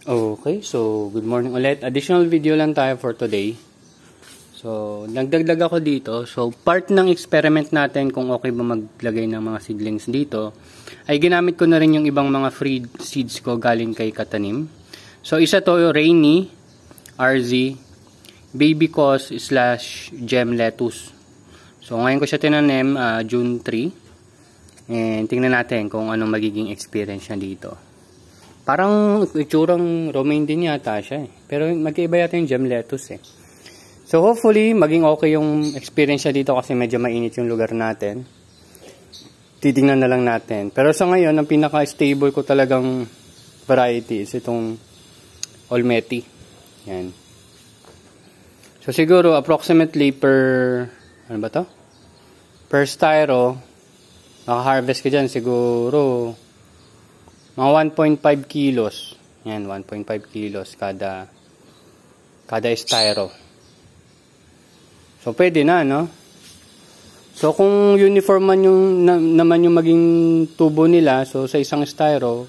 Okay, so good morning ulit. Additional video lang tayo for today. So, nagdagdag ako dito. So, part ng experiment natin kung okay ba maglagay ng mga seedlings dito, ay ginamit ko na rin yung ibang mga free seeds ko galing kay Katanim. So, isa to, Rainy, RZ, Baby Cos / Gem Lettuce. So, ngayon ko siya tinanim, June 3. And tingnan natin kung anong magiging experience niya dito. Parang itsurang romaine din yata siya eh. Pero magkaiba yata yung gem lettuce eh. So hopefully maging okay yung experience niya dito kasi medyo mainit yung lugar natin. Titingnan na lang natin. Pero sa ngayon, ang pinaka-stable ko talagang variety is itong Olmeti. Yan. So siguro approximately ano ba to? Per styro, maka-harvest ka dyan siguro mga 1.5 kilos. Yan, 1.5 kilos kada styro. So, pwede na, no? So, kung uniform man naman yung maging tubo nila, so, sa isang styro,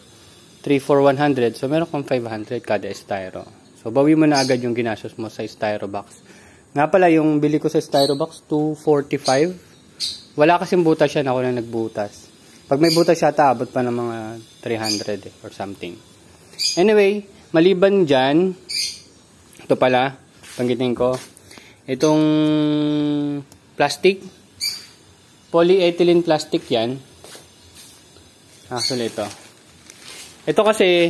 3 for 100. So, meron kang 500 kada styro. So, bawi mo na agad yung ginastos mo sa styro box. Nga pala, yung bili ko sa styro box, 245. Wala kasing butas yan. Ako na nagbutas. Pag may butas siya, abot pa ng mga 300 or something. Anyway, maliban dyan, ito pala, banggitin ko, itong plastic, polyethylene plastic yan. Actually, ito. Ito kasi,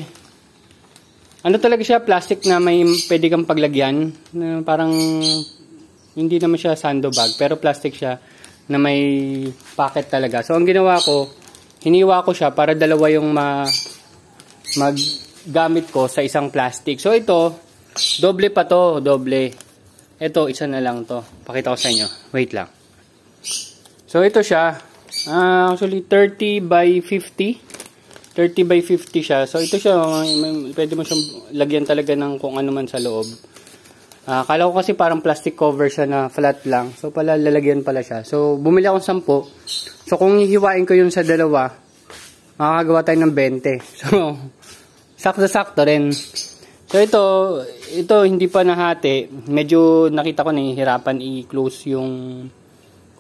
ano talaga siya, plastic na may pwede kang paglagyan, na parang, hindi naman siya sandbag, pero plastic siya, na may packet talaga. So, ang ginawa ko, hiniwa ko siya para dalawa yung maggamit ko sa isang plastic. So ito, doble pa to, doble. Ito, isa na lang to. Pakita ko sa inyo. Wait lang. So ito siya, actually 30 by 50. 30 by 50 siya. So ito siya, pwede mo siyang lagyan talaga ng kung ano man sa loob. Akala ko kasi parang plastic cover siya na flat lang. So pala lalagyan pala siya. So bumili akong 10. So, kung hihiwain ko yun sa dalawa, makakagawa tayo ng 20. So, sakto-sakto rin. So, ito hindi pa nahati. Medyo nakita ko nahihirapan i-close yung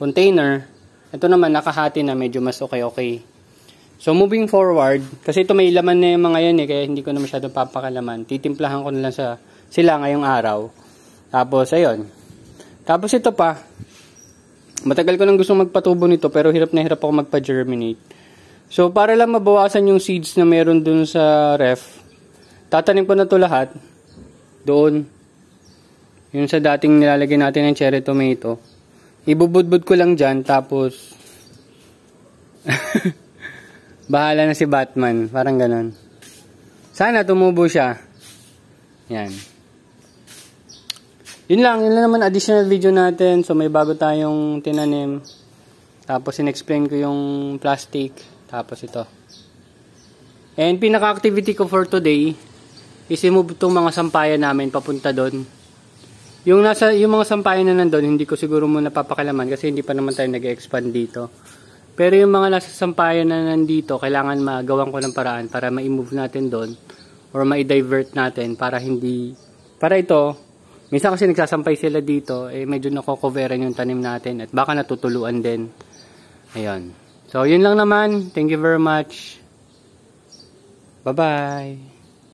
container. Ito naman nakahati na, medyo mas okay. So, moving forward, kasi ito may laman na yung mga yan kaya hindi ko na masyadong papakalaman. Titimplahan ko na lang sila ngayong araw. Tapos, ayun. Tapos ito pa. Matagal ko nang gusto magpatubo nito pero hirap na hirap ako magpa-germinate. So para lang mabawasan yung seeds na meron dun sa ref, tatanim ko na to lahat doon. Yung sa dating nilalagay natin ng cherry tomato. Ibubudbud ko lang dyan tapos bahala na si Batman. Parang ganon. Sana tumubo siya. Yan. Yun lang naman additional video natin. So may bago tayong tinanim. Tapos in-explain ko yung plastic. Tapos ito. And pinaka-activity ko for today is i-move itong mga sampayan namin papunta doon. Yung mga sampayan na nandun, hindi ko siguro muna papakalaman kasi hindi pa naman tayo nag-expand dito. Pero yung mga nasa sampayan na nandito, kailangan magawan ko ng paraan para ma-move natin doon or ma-divert natin para ito. Minsan kasi nagsasampay sila dito, medyo nakocoveran yung tanim natin at baka natutuluan din. Ayun. So, yun lang naman. Thank you very much. Bye-bye.